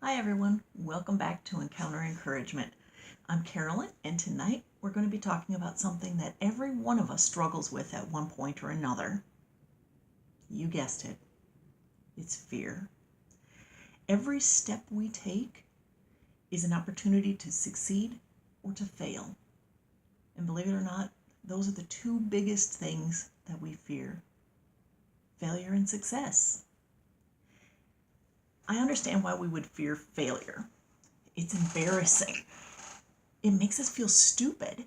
Hi everyone, welcome back to Encounter Encouragement. I'm Carolyn, and tonight we're going to be talking about something that every one of us struggles with at one point or another. You guessed it, it's fear. Every step we take is an opportunity to succeed or to fail. And believe it or not, those are the two biggest things that we fear: failure and success. I understand why we would fear failure. It's embarrassing. It makes us feel stupid.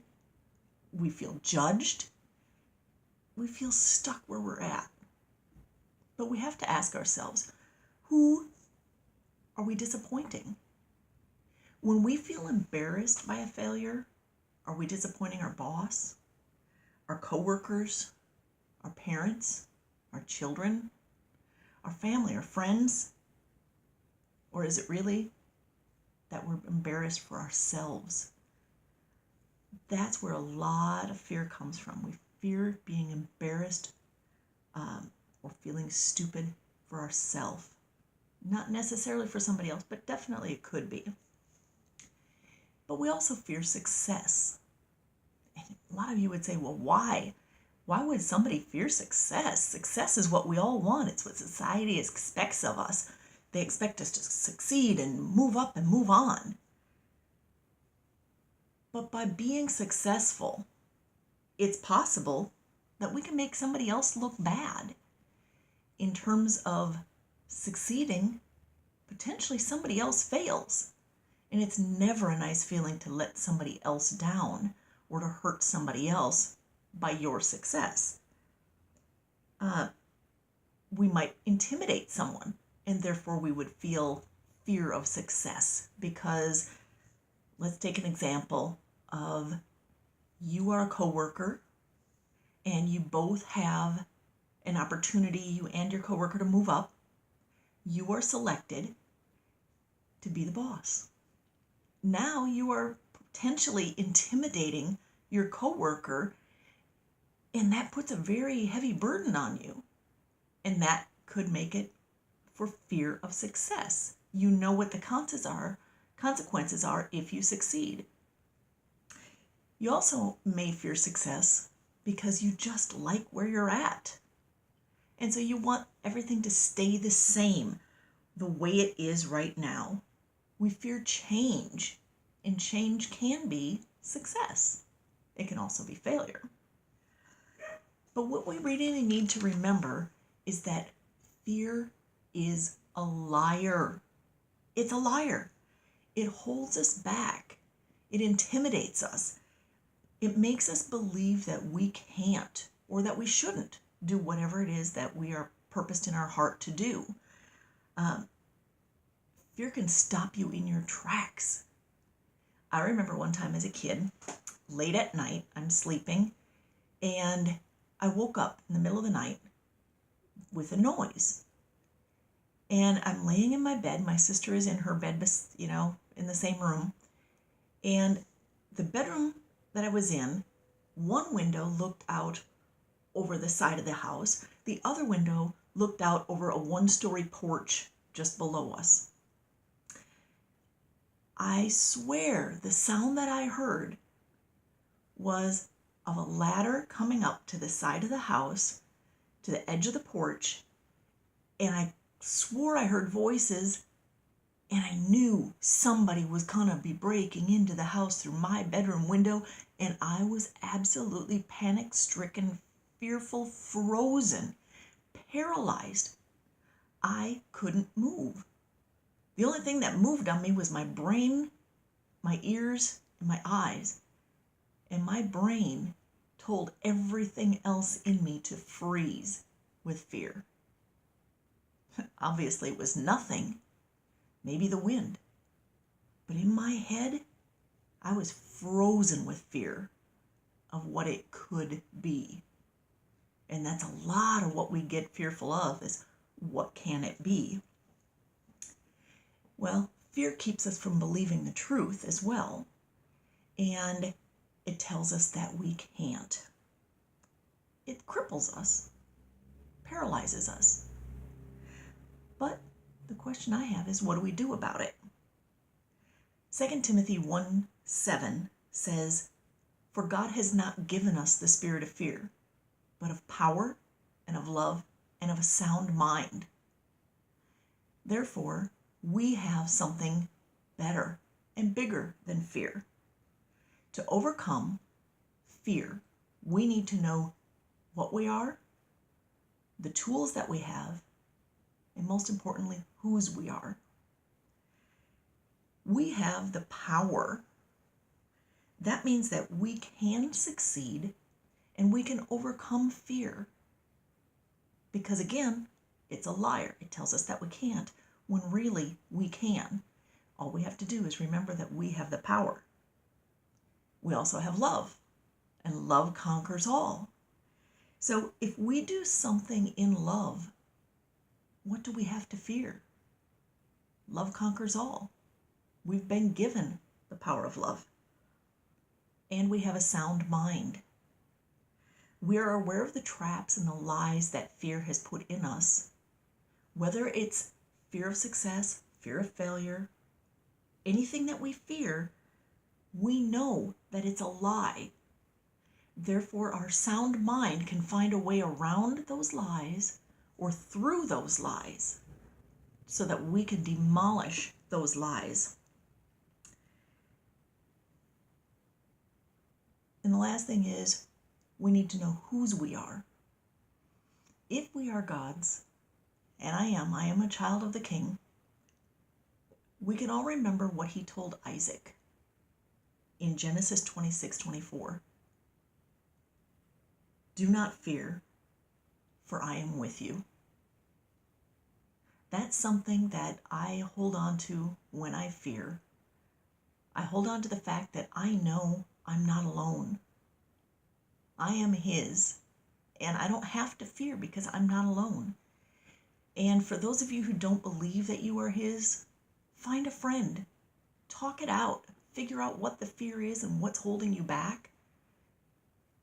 We feel judged. We feel stuck where we're at. But we have to ask ourselves, who are we disappointing? When we feel embarrassed by a failure, are we disappointing our boss, our coworkers, our parents, our children, our family, our friends? Or is it really that we're embarrassed for ourselves? That's where a lot of fear comes from. We fear being embarrassed or feeling stupid for ourselves. Not necessarily for somebody else, but definitely it could be. But we also fear success. And a lot of you would say, well, why? Why would somebody fear success? Success is what we all want. It's what society expects of us. They expect us to succeed and move up and move on. But by being successful, it's possible that we can make somebody else look bad. In terms of succeeding, potentially somebody else fails. And it's never a nice feeling to let somebody else down or to hurt somebody else by your success. We might intimidate someone, and therefore we would feel fear of success because, let's take an example of you are a coworker and you both have an opportunity, you and your coworker, to move up. You are selected to be the boss. Now you are potentially intimidating your coworker, and that puts a very heavy burden on you. And that could make it for fear of success. You know what the consequences are if you succeed. You also may fear success because you just like where you're at. And so you want everything to stay the same, the way it is right now. We fear change, and change can be success. It can also be failure. But what we really need to remember is that fear is a liar. It's a liar. It holds us back. It intimidates us. It makes us believe that we can't or that we shouldn't do whatever it is that we are purposed in our heart to do. Fear can stop you in your tracks. I remember one time as a kid, late at night, I'm sleeping, and I woke up in the middle of the night with a noise. And I'm laying in my bed. My sister is in her bed, in the same room. And the bedroom that I was in, one window looked out over the side of the house. The other window looked out over a one-story porch just below us. I swear the sound that I heard was of a ladder coming up to the side of the house, to the edge of the porch, and I swore I heard voices, and I knew somebody was gonna be breaking into the house through my bedroom window, and I was absolutely panic-stricken, fearful, frozen, paralyzed. I couldn't move. The only thing that moved on me was my brain, my ears, and my eyes. And my brain told everything else in me to freeze with fear. Obviously, it was nothing, maybe the wind. But in my head, I was frozen with fear of what it could be. And that's a lot of what we get fearful of, is what can it be? Well, fear keeps us from believing the truth as well. And it tells us that we can't. It cripples us, paralyzes us. But the question I have is, what do we do about it? 2 Timothy 1:7 says, "For God has not given us the spirit of fear, but of power and of love and of a sound mind." Therefore, we have something better and bigger than fear. To overcome fear, we need to know what we are, the tools that we have, and most importantly, whose we are. We have the power. That means that we can succeed and we can overcome fear. Because again, it's a liar. It tells us that we can't, when really we can. All we have to do is remember that we have the power. We also have love, and love conquers all. So if we do something in love, what do we have to fear? Love conquers all. We've been given the power of love. And we have a sound mind. We are aware of the traps and the lies that fear has put in us. Whether it's fear of success, fear of failure, anything that we fear, we know that it's a lie. Therefore, our sound mind can find a way around those lies or through those lies so that we can demolish those lies. And the last thing is, we need to know whose we are. If we are God's, and I am a child of the King, we can all remember what he told Isaac in Genesis 26:24. "Do not fear, for I am with you." That's something that I hold on to when I fear. I hold on to the fact that I know I'm not alone. I am his, and I don't have to fear because I'm not alone. And for those of you who don't believe that you are his, find a friend. Talk it out. Figure out what the fear is and what's holding you back.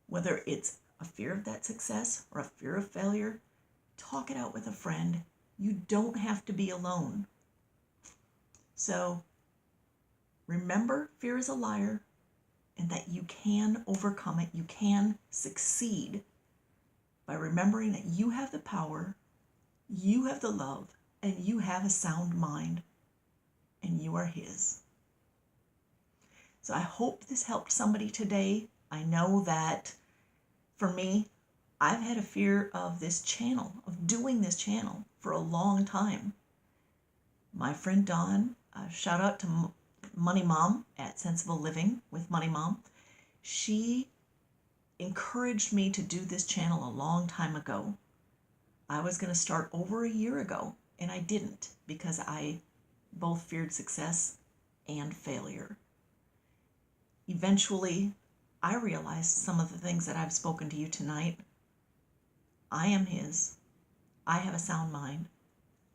Whether it's a fear of that success or a fear of failure, talk it out with a friend. You don't have to be alone. So remember, fear is a liar, and that you can overcome it. You can succeed by remembering that you have the power, you have the love, and you have a sound mind, and you are his. So I hope this helped somebody today. I know that for me, I've had a fear of this channel, of doing this channel for a long time. My friend Dawn, shout out to Money Mom at Sensible Living with Money Mom. She encouraged me to do this channel a long time ago. I was going to start over a year ago, and I didn't because I both feared success and failure. Eventually, I realized some of the things that I've spoken to you tonight. I am his. I have a sound mind.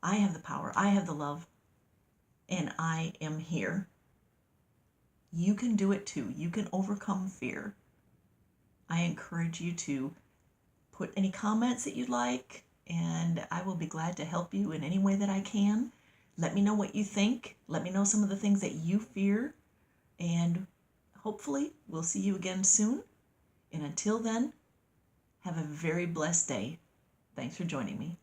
I have the power. I have the love. And I am here. You can do it too. You can overcome fear. I encourage you to put any comments that you'd like, and I will be glad to help you in any way that I can. Let me know what you think. Let me know some of the things that you fear, and hopefully we'll see you again soon. And until then, have a very blessed day. Thanks for joining me.